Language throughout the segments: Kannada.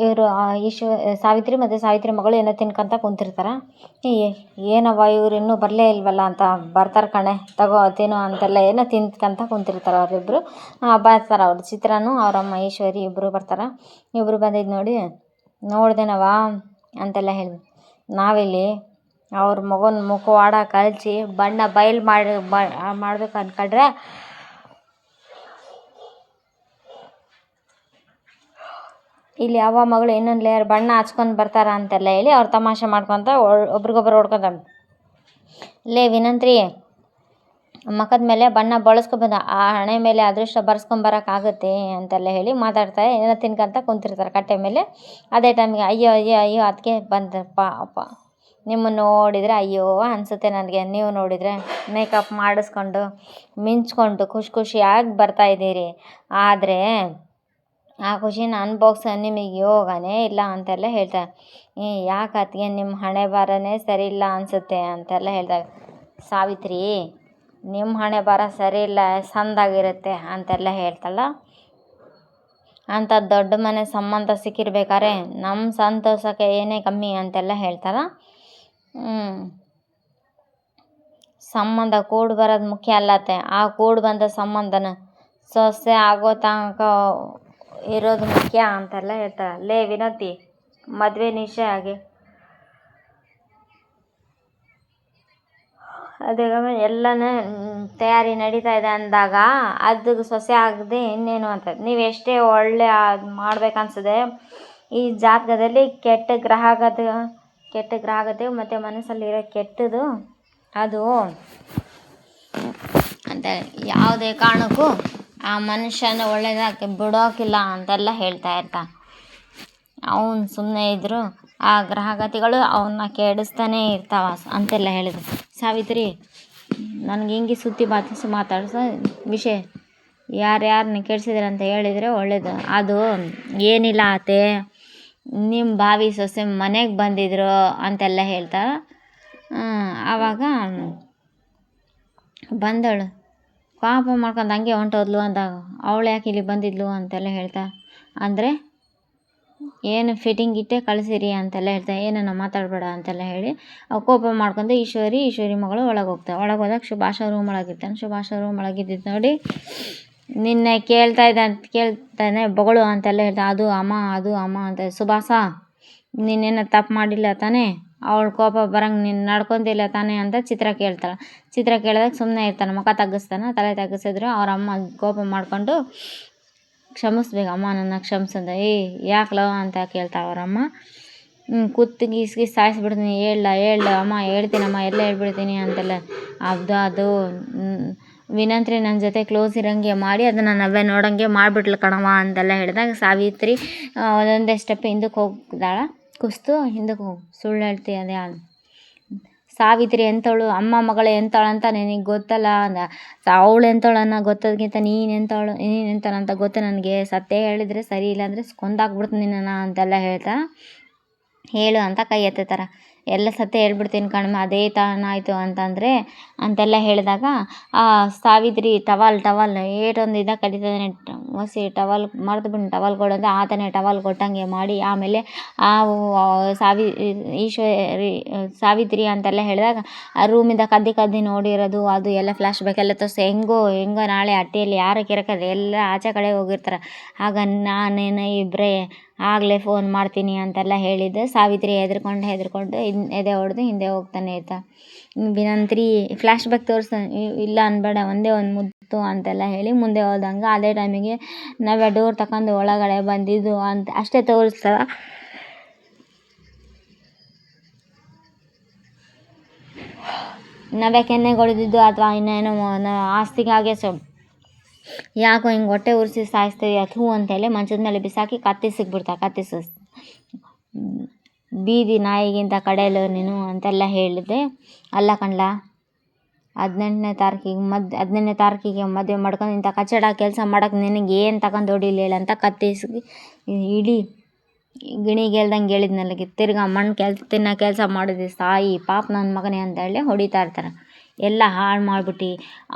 ಇವರು ಸಾವಿತ್ರಿ ಮತ್ತು ಸಾವಿತ್ರಿ ಮಗಳು ಏನೋ ತಿನ್ಕೊಂತ ಕುಂತಿರ್ತಾರೆ. ಏನವ್ವ ಇವ್ರು ಇನ್ನೂ ಬರಲೇ ಇಲ್ವಲ್ಲ ಅಂತ, ಬರ್ತಾರೆ ಕಣೆ ತಗೋ ತಿನ್ನು ಅಂತೆಲ್ಲ ಏನೋ ತಿನ್ಕೊಂತ ಕುಂತಿರ್ತಾರೆ ಅವರಿಬ್ಬರು. ಬರ್ತಾರೆ ಅವ್ರ ಚಿತ್ರನೂ ಅವರಮ್ಮ ಈಶ್ವರಿ ಇಬ್ಬರು ಬರ್ತಾರೆ. ಇಬ್ಬರು ಬಂದಿದ್ದು ನೋಡಿ ನೋಡ್ದೇನವ ಅಂತೆಲ್ಲ ಹೇಳಿದ್ರು. ನಾವಿಲ್ಲಿ ಅವ್ರ ಮಗನ ಮುಖವಾಡ ಕಳಚಿ ಬಣ್ಣ ಬಯಲು ಮಾಡ್ಬೇಕು ಅಂದ್ಕೊಂಡ್ರೆ ಇಲ್ಲಿ ಅವ್ವ ಮಗಳು ಇನ್ನೊಂದು ಲೇಯರ್ ಬಣ್ಣ ಹಚ್ಕೊಂಡು ಬರ್ತಾರ ಅಂತೆಲ್ಲ ಹೇಳಿ ಅವ್ರು ತಮಾಷೆ ಮಾಡ್ಕೊತ ಒಬ್ರಿಗೊಬ್ರು ಹೊಡ್ಕೊತ, ಲೇ ವಿನಂತ್ರಿ ಮಖದ ಮೇಲೆ ಬಣ್ಣ ಬಳಸ್ಕೊಬಂದ ಆ ಹಣೆ ಮೇಲೆ ಅದೃಷ್ಟ ಬರ್ಸ್ಕೊಂಬರೋಕ್ಕಾಗುತ್ತೆ ಅಂತೆಲ್ಲ ಹೇಳಿ ಮಾತಾಡ್ತಾರೆ. ಏನೋ ತಿನ್ಕೊಂತ ಕುಂತಿರ್ತಾರೆ ಕಟ್ಟೆ ಮೇಲೆ. ಅದೇ ಟೈಮಿಗೆ ಅಯ್ಯೋ ಅಯ್ಯೋ ಅಯ್ಯೋ ಅದಕ್ಕೆ ಬಂದಪ್ಪ ಅಪ್ಪ, ನಿಮ್ಮನ್ನು ನೋಡಿದರೆ ಅಯ್ಯೋ ಅನಿಸುತ್ತೆ ನನಗೆ. ನೀವು ನೋಡಿದರೆ ಮೇಕಪ್ ಮಾಡಿಸ್ಕೊಂಡು ಮಿಂಚ್ಕೊಂಡು ಖುಷಿಯಾಗಿ ಬರ್ತಾಯಿದ್ದೀರಿ, ಆದರೆ ಆ ಖುಷಿನ ಅನುಭವಿಸೋ ನಿಮಗೆ ಯೋಗನೇ ಇಲ್ಲ ಅಂತೆಲ್ಲ ಹೇಳ್ತಾರೆ. ಯಾಕೆ ಅತ್ತಿಗೆ ನಿಮ್ಮ ಹಣೆ ಬರನೇ ಸರಿ ಇಲ್ಲ ಅನಿಸುತ್ತೆ ಅಂತೆಲ್ಲ ಹೇಳ್ತಾರೆ. ಸಾವಿತ್ರಿ ನಿಮ್ಮ ಹಣೆ ಬರ ಸರಿ ಇಲ್ಲ, ಸಂದಾಗಿರುತ್ತೆ ಅಂತೆಲ್ಲ ಹೇಳ್ತಲ್ಲ. ಅಂಥ ದೊಡ್ಡ ಮನೆ ಸಂಬಂಧ ಸಿಕ್ಕಿರ್ಬೇಕಾದ್ರೆ ನಮ್ಮ ಸಂತೋಷಕ್ಕೆ ಏನೇ ಕಮ್ಮಿ ಅಂತೆಲ್ಲ ಹೇಳ್ತಾರೆ. ಸಂಬಂಧ ಕೂಡಿ ಬರೋದು ಮುಖ್ಯ ಅಲ್ಲತ್ತೆ, ಆ ಕೂಡಿ ಬಂದ ಸಂಬಂಧನ ಸೊಸೆ ಆಗೋ ತನಕ ಇರೋದು ಮುಖ್ಯ ಅಂತೆಲ್ಲ ಹೇಳ್ತಾರೆ. ಲೇ ವಿನಂತಿ ಮದುವೆ ನಿಶ್ಚಯ ಆಗಿ ಅದೇ ಎಲ್ಲನೂ ತಯಾರಿ ನಡೀತಾ ಇದೆ ಅಂದಾಗ ಅದು ಸೊಸೆ ಆಗದೆ ಇನ್ನೇನು ಅಂತ ನೀವು ಎಷ್ಟೇ ಒಳ್ಳೆ ಮಾಡ್ಬೇಕನ್ಸದೆ ಈ ಜಾತಕದಲ್ಲಿ ಕೆಟ್ಟ ಗ್ರಹಗತಿ ಮತ್ತು ಮನಸ್ಸಲ್ಲಿರೋ ಕೆಟ್ಟದು ಅದು ಅಂತ ಯಾವುದೇ ಕಾರಣಕ್ಕೂ ಆ ಮನುಷ್ಯನ ಒಳ್ಳೆಯದಾಗಿ ಬಿಡೋಕಿಲ್ಲ ಅಂತೆಲ್ಲ ಹೇಳ್ತಾ ಇರ್ತಾನೆ. ಅವನು ಸುಮ್ಮನೆ ಇದ್ದರೂ ಆ ಗ್ರಹಗತಿಗಳು ಅವನ್ನ ಕೆಡಿಸ್ತಾನೇ ಇರ್ತಾವ ಅಂತೆಲ್ಲ ಹೇಳಿದ್ರು. ಸಾವಿತ್ರಿ ನನಗೆ ಹಿಂಗೆ ಸುತ್ತಿ ಮಾತಾಡ್ಸೋ ವಿಷಯ ಯಾರ್ಯಾರನ್ನ ಕೆಡಿಸಿದ್ರೆ ಅಂತ ಹೇಳಿದರೆ ಒಳ್ಳೇದು. ಅದು ಏನಿಲ್ಲ ಆತೆ, ನಿಮ್ಮ ಭಾವಿ ಸೊಸೆ ಮನೆಗೆ ಬಂದಿದ್ರು ಅಂತೆಲ್ಲ ಹೇಳ್ತಾರೆ. ಆವಾಗ ಬಂದಳು ಪಾಪ ಮಾಡ್ಕೊಂಡು ಹಂಗೆ ಹೊಂಟೋದ್ಲು ಅಂದಾಗ ಅವಳು ಯಾಕೆ ಇಲ್ಲಿ ಬಂದಿದ್ಲು ಅಂತೆಲ್ಲ ಹೇಳ್ತಾ, ಅಂದರೆ ಏನು ಫಿಟ್ಟಿಂಗ್ ಇಟ್ಟೆ ಕಳಿಸಿರಿ ಅಂತೆಲ್ಲ ಹೇಳ್ತಾರೆ. ಏನನ್ನ ಮಾತಾಡಬೇಡ ಅಂತೆಲ್ಲ ಹೇಳಿ ಕೋಪ ಮಾಡ್ಕೊಂಡು ಈಶ್ವರಿ ಮಗಳು ಒಳಗೆ ಹೋದಾಗ ಸುಭಾಷ ರೂಮ್ ಒಳಗಿರ್ತಾನೆ. ಸುಭಾಷ ರೂಮ್ ಒಳಗಿದ್ದಿದ್ದು ನೋಡಿ ನಿನ್ನೆ ಕೇಳ್ತಾನೆ ಬಗಳು ಅಂತೆಲ್ಲ ಹೇಳ್ತಾನೆ. ಅದು ಅಮ್ಮ ಅಂತ. ಸುಭಾಷ ನೀನೇನು ತಪ್ಪು ಮಾಡಿಲ್ಲ ತಾನೇ, ಅವಳು ಕೋಪ ಬರಂಗೆ ನೀನು ನಡ್ಕೊತಿಲ್ಲ ತಾನೇ ಅಂತ ಚಿತ್ರ ಕೇಳ್ತಾಳೆ. ಚಿತ್ರ ಕೇಳಿದಾಗ ಸುಮ್ಮನೆ ಇರ್ತಾನೆ, ಮುಖ ತಗ್ಗಿಸ್ತಾನೆ. ತಲೆ ತಗ್ಗಿಸಿದ್ರು ಅವ್ರ ಅಮ್ಮ ಕೋಪ ಮಾಡ್ಕೊಂಡು ಕ್ಷಮಿಸ್ಬೇಕು, ಅಮ್ಮ ನನ್ನ ಕ್ಷಮಿಸಂದ. ಯಾಕಲ ಅಂತ ಕೇಳ್ತಾಳೆ ಅವರಮ್ಮ. ಕೂತು ಗೀಸ್ಗಿ ಸಾಯಿಸ್ಬಿಡ್ತೀನಿ, ಹೇಳ್ದ ಅಮ್ಮ ಹೇಳ್ತೀನಮ್ಮ ಎಲ್ಲ ಹೇಳ್ಬಿಡ್ತೀನಿ ಅಂತೆಲ್ಲ. ಅದು ವಿನಂತ್ರಿ ನನ್ನ ಜೊತೆ ಕ್ಲೋಸ್ ಇರೋಂಗೆ ಮಾಡಿ ಅದನ್ನು ನಾವೇ ನೋಡೋಂಗೆ ಮಾಡಿಬಿಟ್ಲು ಕಣವ ಅಂತೆಲ್ಲ ಹೇಳಿದಾಗ ಸಾವಿತ್ರಿ ಒಂದೊಂದೇ ಸ್ಟೆಪ್ ಹಿಂದಕ್ಕೆ ಹೋಗ್ದಾಳ. ಕುಸ್ತು ಹಿಂದಕ್ಕೆ ಹೋಗಿ ಸುಳ್ಳು ಹೇಳ್ತೀಯ ಅದೇ ಸಾವಿತ್ರಿ ಎಂಥವಳು, ಅಮ್ಮ ಮಗಳೇ ಎಂಥವಳು ಅಂತ ನಿನಗೆ ಗೊತ್ತಲ್ಲ ಅಂದ. ಅವಳು ಎಂಥವಳು ಅನ್ನೋ ಗೊತ್ತೋದಕ್ಕಿಂತ ನೀನು ಎಂಥವಳು ಅಂತ ಗೊತ್ತು ನನಗೆ. ಸತ್ಯ ಹೇಳಿದರೆ ಸರಿ, ಇಲ್ಲಾಂದರೆ ಕೊಂದಾಕ್ಬಿಡ್ತೀನಿ ನಿನ್ನನ್ನು ಅಂತೆಲ್ಲ ಹೇಳ್ತಾ ಹೇಳು ಅಂತ ಕೈ ಎತ್ತುತ್ತಾರೆ. ಎಲ್ಲ ಸತ್ಯ ಹೇಳ್ಬಿಡ್ತೀನಿ ಕಣ್ಮ, ಅದೇ ತಾನಾಯಿತು ಅಂತಂದರೆ ಅಂತೆಲ್ಲ ಹೇಳಿದಾಗ ಸಾವಿತ್ರಿ ಟವಲ್ ಏಟೊಂದು ಕಲಿತದಾನೆ ಹೊಸಿ ಟವಲ್ ಮರೆತು ಬಿಟ್ಟು ಟವಲ್ ಕೊಡೋದು ಆತನೇ ಟವಲ್ ಕೊಟ್ಟಂಗೆ ಮಾಡಿ ಆಮೇಲೆ ಸಾವಿತ್ರಿ ಅಂತೆಲ್ಲ ಹೇಳಿದಾಗ ಆ ರೂಮಿಂದ ಕದ್ದಿ ನೋಡಿರೋದು ಅದು ಎಲ್ಲ ಫ್ಲ್ಯಾಶ್ ಬ್ಯಾಕ್ ಎಲ್ಲ ತೋರಿಸಿ ಹೆಂಗೋ ನಾಳೆ ಅಟ್ಟೆಯಲ್ಲಿ ಯಾರು ಕೆರಕದೆ ಎಲ್ಲ ಆಚೆ ಕಡೆ ಹೋಗಿರ್ತಾರೆ. ಆಗ ನಾನೇನು ಇಬ್ಬರೇ ಆಗಲೇ ಫೋನ್ ಮಾಡ್ತೀನಿ ಅಂತೆಲ್ಲ ಹೇಳಿದ್ದೆ. ಸಾವಿತ್ರಿ ಹೆದರ್ಕೊಂಡು ಎದೆ ಹೊಡೆದು ಹಿಂದೆ ಹೋಗ್ತಾನೆ ಇರ್ತಾ. ವಿನಂತ್ರಿ ಫ್ಲ್ಯಾಶ್ ಬ್ಯಾಕ್ ತೋರಿಸ್ತಾನೆ, ಇಲ್ಲ ಅನ್ಬೇಡ ಒಂದೇ ಒಂದು ಮುತ್ತು ಅಂತೆಲ್ಲ ಹೇಳಿ ಮುಂದೆ ಹೋದಂಗೆ ಅದೇ ಟೈಮಿಗೆ ನಾವೇ ಡೋರ್ ತಗೊಂಡು ಒಳಗಡೆ ಬಂದಿದ್ದು ಅಂತ ಅಷ್ಟೇ ತೋರಿಸ್ತಾರ. ನಾವೇ ಕೆನ್ನೆಗೊಳಿದಿದ್ದು ಅಥವಾ ಇನ್ನೇನೋ ಆಸ್ತಿಗಾಗೆ ಯಾಕೋ ಹಿಂಗೆ ಹೊಟ್ಟೆ ಉರಿಸಿ ಸಾಯಿಸ್ತೀವಿ ಅಥೂ ಅಂತೇಳಿ ಮಂಚದ ಮೇಲೆ ಬಿಸಾಕಿ ಕತ್ತಿಸಿಬಿಡ್ತಾ. ಬೀದಿ ನಾಯಿಗಿಂತ ಕಡೆಯಲು ನೀನು ಅಂತೆಲ್ಲ ಹೇಳಿದೆ. ಅಲ್ಲ ಕಣ್ಲ 18ನೇ ತಾರೀಕಿಗೆ ಮದುವೆ ಮಾಡ್ಕೊಂಡು ಇಂಥ ಕಚಡ ಕೆಲಸ ಮಾಡೋಕೆ ನಿನಗೆ ಏನು ತಗೊಂಡು ಹೊಡಿಲಿ ಹೇಳಂತ ಕತ್ತಿಸಿ ಇಡೀ ಗಿಣಿಗೆಲ್ದಂಗೆ ಹೇಳಿದ್ನಲ್ಲಿಗೆ ತಿರ್ಗಾ ಮಣ್ಣು ತಿನ್ನೋ ಕೆಲಸ ಮಾಡಿದ್ವಿ ಸಾಯಿ ಪಾಪ ನನ್ನ ಮಗನೇ ಅಂತ ಹೇಳಿ ಹೊಡಿತಾ ಇರ್ತಾರೆ. ಎಲ್ಲ ಹಾಳು ಮಾಡಿಬಿಟ್ಟು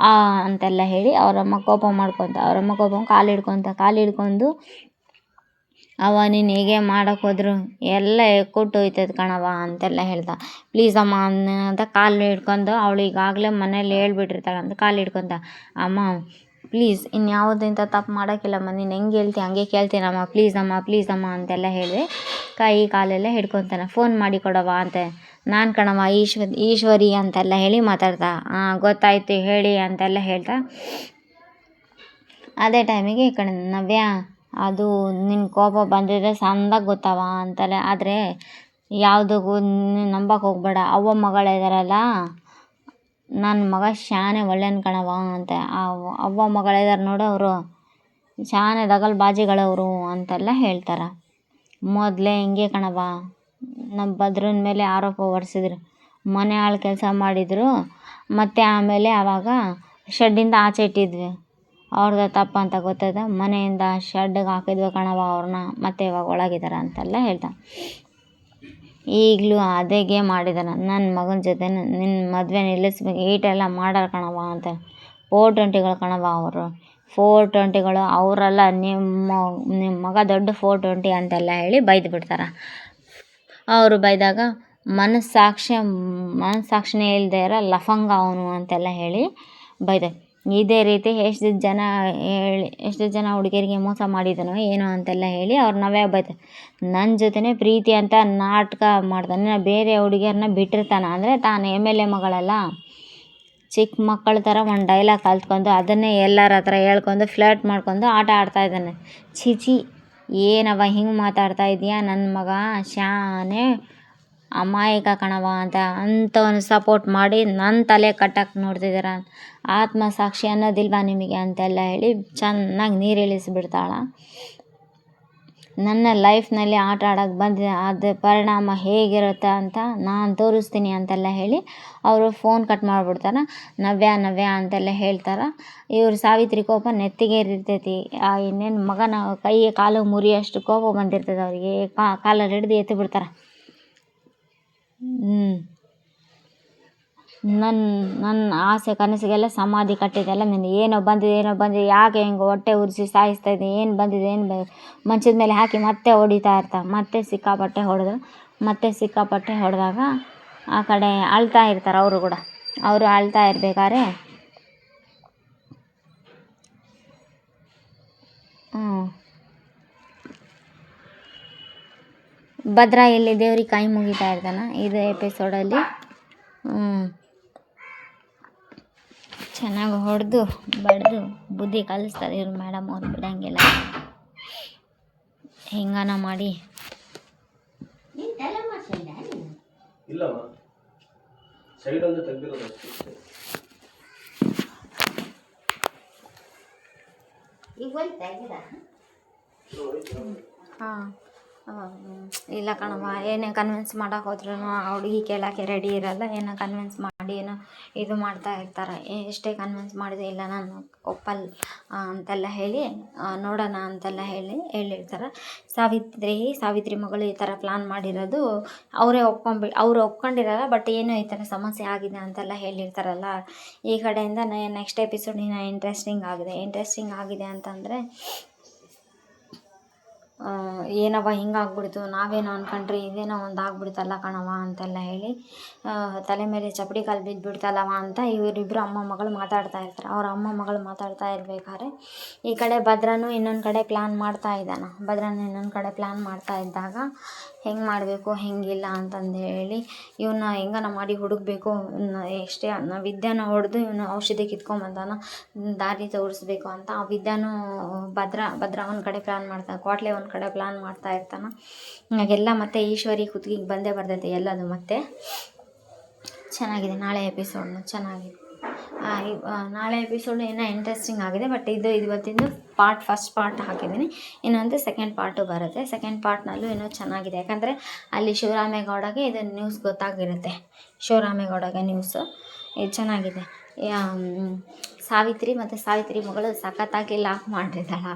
ಅಂತೆಲ್ಲ ಹೇಳಿ ಅವರಮ್ಮ ಕೋಪ ಮಾಡ್ಕೊತ ಕಾಲು ಹಿಡ್ಕೊಂಡು ಅವ ನೀನು ಹೇಗೆ ಮಾಡೋಕೆ ಹೋದ್ರು ಎಲ್ಲ ಕೊಟ್ಟು ಹೋಯ್ತದೆ ಕಣವ ಅಂತೆಲ್ಲ ಹೇಳ್ದ. ಪ್ಲೀಸ್ ಅಮ್ಮ ಅಂತ ಕಾಲು ಹಿಡ್ಕೊಂಡು ಅವಳು ಈಗಾಗಲೇ ಮನೇಲಿ ಹೇಳ್ಬಿಟ್ಟಿರ್ತಾಳೆ ಅಂತ ಕಾಲು ಹಿಡ್ಕೊಂತ, ಅಮ್ಮ ಪ್ಲೀಸ್ ಇನ್ಯಾವುದಿಂತ ತಪ್ಪು ಮಾಡೋಕ್ಕಿಲ್ಲಮ್ಮ, ನೀನು ಹೆಂಗೆ ಹೇಳ್ತಿ ಹಂಗೆ ಕೇಳ್ತೀನಮ್ಮ, ಪ್ಲೀಸ್ ಅಮ್ಮ ಅಂತೆಲ್ಲ ಹೇಳಿದೆ. ಕೈ ಕಾಲೆಲ್ಲ ಹಿಡ್ಕೊತಾನೆ. ಫೋನ್ ಮಾಡಿ ಕೊಡವ ಅಂತ, ನಾನು ಕಣವ ಈಶ್ವರಿ ಅಂತೆಲ್ಲ ಹೇಳಿ ಮಾತಾಡ್ತಾ. ಗೊತ್ತಾಯ್ತು ಹೇಳಿ ಅಂತೆಲ್ಲ ಹೇಳ್ತಾ. ಅದೇ ಟೈಮಿಗೆ ಈ ಕಡೆ ನವ್ಯ, ಅದು ನಿನ್ನ ಕೋಪ ಬಂದಿದ್ರೆ ಸಂದಾಗ ಗೊತ್ತವ ಅಂತೆಲ್ಲ, ಆದರೆ ಯಾವುದಕ್ಕೂ ನೀನು ನಂಬಕ್ಕೆ ಹೋಗ್ಬೇಡ, ಅವ್ವ ಮಗಳಿದಾರಲ್ಲ ನನ್ನ ಮಗ ಶಾನೆ ಒಳ್ಳೆಯನ್ ಕಣವ ಅಂತ. ಅವ್ವ ಮಗಳಿದಾರೆ ನೋಡು, ಅವರು ಶಾನೆ ದಗಲ್ ಬಾಜಿಗಳವರು ಅಂತೆಲ್ಲ ಹೇಳ್ತಾರೆ. ಮೊದಲೇ ಹಿಂಗೆ ಕಣವ, ನಮ್ಮ ಭದ್ರನ ಮೇಲೆ ಆರೋಪ ಹೊರಿಸಿದ್ರು, ಮನೆ ಆಳು ಕೆಲಸ ಮಾಡಿದರು, ಮತ್ತು ಆಮೇಲೆ ಆವಾಗ ಶೆಡ್ಡಿಂದ ಆಚೆ ಇಟ್ಟಿದ್ವಿ, ಅವ್ರದ್ದು ತಪ್ಪು ಅಂತ ಗೊತ್ತಾಯ್ತು, ಮನೆಯಿಂದ ಶೆಡ್ಗೆ ಹಾಕಿದ್ವಿ ಕಣವ ಅವ್ರನ್ನ, ಮತ್ತೆ ಇವಾಗ ಒಳಗಿದ್ದಾರೆ ಅಂತೆಲ್ಲ ಹೇಳ್ದ. ಈಗಲೂ ಅದೇ ಗೇಮ್ ಮಾಡಿದಾನೆ ನನ್ನ ಮಗನ ಜೊತೆ, ನಿನ್ನ ಮದುವೆ ನಿಲ್ಲಿಸ್ಬೇಕು, ಈಟೆಲ್ಲ ಮಾಡಾರ ಕಣವ ಅಂತ. 420ಗಳು ಕಣವ ಅವರು, 420ಗಳು ಅವರೆಲ್ಲ, ನಿಮ್ಮ ಮಗ ದೊಡ್ಡ 420 ಅಂತೆಲ್ಲ ಹೇಳಿ ಬೈದು ಬಿಡ್ತಾರೆ. ಅವರು ಬೈದಾಗ ಮನಸ್ಸಾಕ್ಷಿನೇ ಇಲ್ಲದೆ ಇರೋ ಲಫಂಗ ಅವನು ಅಂತೆಲ್ಲ ಹೇಳಿ ಬೈದೆ. ಇದೇ ರೀತಿ ಎಷ್ಟು ಜನ ಹುಡುಗಿಯರಿಗೆ ಮೋಸ ಮಾಡಿದನೋ ಏನೋ ಅಂತೆಲ್ಲ ಹೇಳಿ ಅವ್ರು ನಾವೇ ಬೈತಾರೆ. ನನ್ನ ಜೊತೆನೇ ಪ್ರೀತಿ ಅಂತ ನಾಟಕ ಮಾಡ್ತಾನೆ, ಬೇರೆ ಹುಡುಗಿಯರನ್ನ ಬಿಟ್ಟಿರ್ತಾನೆ ಅಂದರೆ ತಾನು MLA ಮಗಳಲ್ಲ, ಚಿಕ್ಕ ಮಕ್ಕಳ ಥರ ಒಂದು ಡೈಲಾಗ್ ಕಲ್ತ್ಕೊಂಡು ಅದನ್ನೇ ಎಲ್ಲರ ಹತ್ರ ಹೇಳ್ಕೊಂಡು ಫ್ಲರ್ಟ್ ಮಾಡ್ಕೊಂಡು ಆಟ ಆಡ್ತಾಯಿದ್ದಾನೆ. ಛೀ ಏನವ ಹಿಂಗೆ ಮಾತಾಡ್ತಾ ಇದೀಯಾ, ನನ್ನ ಮಗ ಶಾನೆ ಅಮಾಯಕ ಕಣವ ಅಂತ ಅಂಥವನು ಸಪೋರ್ಟ್ ಮಾಡಿ ನನ್ನ ತಲೆ ಕಟ್ಟಕ್ಕೆ ನೋಡ್ತಿದ್ದೀರ, ಆತ್ಮಸಾಕ್ಷಿ ಅನ್ನೋದಿಲ್ವಾ ನಿಮಗೆ ಅಂತೆಲ್ಲ ಹೇಳಿ ಚೆನ್ನಾಗಿ ನೀರು ಇಳಿಸಿಬಿಡ್ತಾಳೆ. ನನ್ನ ಲೈಫ್ನಲ್ಲಿ ಆಟ ಆಡೋಕ್ಕೆ ಬಂದಿದೆ, ಅದು ಪರಿಣಾಮ ಹೇಗಿರುತ್ತೆ ಅಂತ ನಾನು ತೋರಿಸ್ತೀನಿ ಅಂತೆಲ್ಲ ಹೇಳಿ ಅವರು ಫೋನ್ ಕಟ್ ಮಾಡಿಬಿಡ್ತಾರೆ. ನವ್ಯ ಅಂತೆಲ್ಲ ಹೇಳ್ತಾರೆ. ಇವರು ಸಾವಿತ್ರಿ ಕೋಪ ನೆತ್ತಿಗೆ ಇರ್ತೈತಿ. ಇನ್ನೇನು ಮಗನ ಕೈ ಕಾಲು ಮುರಿಯೋಷ್ಟು ಕೋಪ ಬಂದಿರ್ತದೆ ಅವರಿಗೆ, ಕಾಲಲ್ಲಿ ಹಿಡ್ದು ಎತ್ತಿ ಬಿಡ್ತಾರೆ. ನನ್ನ ಆಸೆ ಕನಸಿಗೆಲ್ಲ ಸಮಾಧಿ ಕಟ್ಟಿದೆಲ್ಲ ನಿಂದು, ಏನೋ ಬಂದಿದೆ, ಯಾಕೆ ಹಿಂಗೆ ಹೊಟ್ಟೆ ಉರಿಸಿ ಸಾಯಿಸ್ತಾ ಇದ್ದೆ, ಏನು ಬಂದಿದೆ ಮಂಚದ ಮೇಲೆ ಹಾಕಿ ಮತ್ತೆ ಹೊಡಿತಾ ಇರ್ತಾರೆ. ಮತ್ತೆ ಸಿಕ್ಕಾಪಟ್ಟೆ ಹೊಡೆದಾಗ ಆ ಕಡೆ ಅಳ್ತಾ ಇರ್ತಾರೆ. ಅವರು ಅಳ್ತಾ ಇರ್ಬೇಕಾದ್ರೆ ಭದ್ರ ಇಲ್ಲಿ ದೇವ್ರಿಗೆ ಕೈ ಮುಗಿತಾ ಇರ್ತಾನೆ. ಇದು ಎಪಿಸೋಡಲ್ಲಿ ಚೆನ್ನಾಗಿ ಹೊಡೆದು ಬಡ್ದು ಬುದ್ಧಿ ಕಲಿಸ್ತಾರೆ ಇವ್ರು ಮೇಡಮ್ ಅವ್ರು, ಬಿಡಂಗಿಲ್ಲ, ಹಿಂಗಾನ ಮಾಡಿ. ಇಲ್ಲ ಕಣವ, ಏನೇ ಕನ್ವಿನ್ಸ್ ಮಾಡೋಕೆ ಹೋದ್ರೂ ಆ ಹುಡುಗಿ ಕೇಳೋಕ್ಕೆ ರೆಡಿ ಇರಲ್ಲ. ಏನೋ ಕನ್ವಿನ್ಸ್ ಮಾಡಿ ಏನೋ ಇದು ಮಾಡ್ತಾ ಇರ್ತಾರೆ. ಎಷ್ಟೇ ಕನ್ವಿನ್ಸ್ ಮಾಡಿದೆ ಇಲ್ಲ ನಾನು ಒಪ್ಪಲ್ಲ ಅಂತೆಲ್ಲ ಹೇಳಿ ನೋಡೋಣ ಅಂತೆಲ್ಲ ಹೇಳಿರ್ತಾರೆ. ಸಾವಿತ್ರಿ ಮಗಳು ಈ ಥರ ಪ್ಲಾನ್ ಮಾಡಿರೋದು ಅವರು ಒಪ್ಕೊಂಡಿರಲ್ಲ, ಬಟ್ ಏನೋ ಈ ಥರ ಸಮಸ್ಯೆ ಆಗಿದೆ ಅಂತೆಲ್ಲ ಹೇಳಿರ್ತಾರಲ್ಲ. ಈ ಕಡೆಯಿಂದ ನೆಕ್ಸ್ಟ್ ಎಪಿಸೋಡ್ ಇನ್ನೂ ಇಂಟ್ರೆಸ್ಟಿಂಗ್ ಆಗಿದೆ ಅಂತಂದರೆ, ಏನವ ಹಿಂಗಾಗ್ಬಿಡ್ತು, ನಾವೇನೋ ಅಂದ್ಕೊಂಡ್ರಿ ಇದೇನೋ ಒಂದು ಆಗ್ಬಿಡ್ತಲ್ಲ ಕಣವ ಅಂತೆಲ್ಲ ಹೇಳಿ ತಲೆ ಮೇಲೆ ಚಪ್ಪಡಿ ಕಾಲು ಬಿದ್ದುಬಿಡ್ತಲ್ಲವ ಅಂತ ಇವರಿಬ್ಬರು ಅಮ್ಮ ಮಗಳು ಮಾತಾಡ್ತಾ ಇರ್ತಾರೆ. ಅವ್ರ ಅಮ್ಮ ಮಗಳು ಮಾತಾಡ್ತಾ ಇರ್ಬೇಕಾದ್ರೆ ಈ ಕಡೆ ಭದ್ರನು ಇನ್ನೊಂದು ಕಡೆ ಪ್ಲ್ಯಾನ್ ಮಾಡ್ತಾ ಇದ್ದಾಗ ಹೆಂಗೆ ಮಾಡಬೇಕು ಹೆಂಗಿಲ್ಲ ಅಂತಂದೇಳಿ ಇವನ್ನ ಹೆಂಗನ ಮಾಡಿ ಹುಡುಕಬೇಕು, ಎಷ್ಟೇ ವಿದ್ಯಾನ ಹೊಡೆದು ಇವನು ಔಷಧಿ ಕಿತ್ಕೊಂಬಂದಾನ, ದಾರಿ ತೋರಿಸ್ಬೇಕು ಅಂತ ಆ ವಿದ್ಯಾನು ಭದ್ರ ಒಂದು ಕಡೆ ಪ್ಲ್ಯಾನ್ ಮಾಡ್ತಾನೆ, ಕ್ವಾಟ್ಲೆ ಒಂದು ಕಡೆ ಪ್ಲ್ಯಾನ್ ಮಾಡ್ತಾ ಇರ್ತಾನೆ. ಹಾಗೆಲ್ಲ ಮತ್ತೆ ಈಶ್ವರಿ ಕುತ್ತಿಗೆಗೆ ಬಂದೇ ಬರ್ತೈತೆ ಎಲ್ಲದು. ಮತ್ತೆ ಚೆನ್ನಾಗಿದೆ ನಾಳೆ ಎಪಿಸೋಡ್ ಇನ್ನೂ ಇಂಟ್ರೆಸ್ಟಿಂಗ್ ಆಗಿದೆ. ಬಟ್ ಇದು ಇವತ್ತಿಂದು ಫಸ್ಟ್ ಪಾರ್ಟ್ ಹಾಕಿದ್ದೀನಿ. ಇನ್ನೊಂದು ಸೆಕೆಂಡ್ ಪಾರ್ಟು ಬರುತ್ತೆ. ಸೆಕೆಂಡ್ ಪಾರ್ಟ್ನಲ್ಲೂ ಇನ್ನೂ ಚೆನ್ನಾಗಿದೆ, ಯಾಕಂದರೆ ಅಲ್ಲಿ ಶಿವರಾಮೇಗೌಡಗೆ ಇದು ನ್ಯೂಸ್ ಗೊತ್ತಾಗಿರುತ್ತೆ. ಶಿವರಾಮೇಗೌಡಗೆ ನ್ಯೂಸು ಇದು ಚೆನ್ನಾಗಿದೆ. ಸಾವಿತ್ರಿ ಮಗಳು ಸಖತ್ತಾಗಿ ಲಾಕ್ ಮಾಡಿರ್ತಾಳೆ.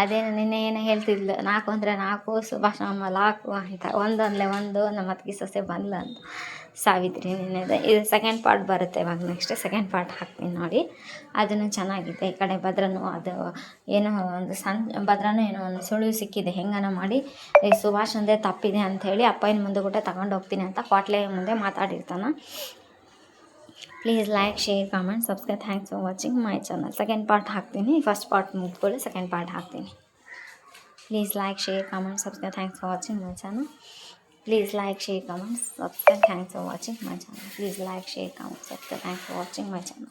ಅದೇನು ನಿನ್ನೆ ಏನೋ ಹೇಳ್ತಿದ್ಲು, 4 ಅಂದರೆ 4 ಸುಭಾಷ್ ಲಾಕು ಅಂತ, ಒಂದೊಂದಲೇ 1 ನಮ್ಮ ಅತ್ತಿಗೆ ಸೊಸೆ ಬಂದ್ಲು ಅಂತ. ಸಾವಿತ್ರಿ ನೆನೆದ. ಇದು ಸೆಕೆಂಡ್ ಪಾರ್ಟ್ ಬರುತ್ತೆ ಇವಾಗ, ನೆಕ್ಸ್ಟ್ ಸೆಕೆಂಡ್ ಪಾರ್ಟ್ ಹಾಕ್ತೀನಿ ನೋಡಿ. ಅದನ್ನು ಚೆನ್ನಾಗಿದೆ. ಈ ಕಡೆ ಭದ್ರನು ಅದು ಏನೋ ಒಂದು ಸಣ್ಣ ಭದ್ರನೂ ಏನೋ ಒಂದು ಸುಳಿವು ಸಿಕ್ಕಿದೆ, ಹೆಂಗನ ಮಾಡಿ ಈ ಸುಭಾಷ್ ಅಂದೇ ತಪ್ಪಿದೆ ಅಂಥೇಳಿ ಅಪ್ಪನ ಮುಂದೆ ಕೂಡ ತಗೊಂಡು ಹೋಗ್ತೀನಿ ಅಂತ ಕ್ವಾಟ್ಲೆ ಮುಂದೆ ಮಾತಾಡಿರ್ತಾನೆ. Please like, share, comment, subscribe. Thanks for watching my channel. Second part ಹಾಕ್ತೀನಿ. ಫಸ್ಟ್ ಪಾರ್ಟ್ ಮುಗಿದ್ಕೊಳ್ಳಿ ಸೆಕೆಂಡ್ ಪಾರ್ಟ್ ಹಾಕ್ತೀನಿ. Please like, share, comment, subscribe. Thanks for watching my channel. Please like, share, comment, subscribe. Thanks for watching my channel. Please like, share, comment, subscribe. Thanks for watching my channel.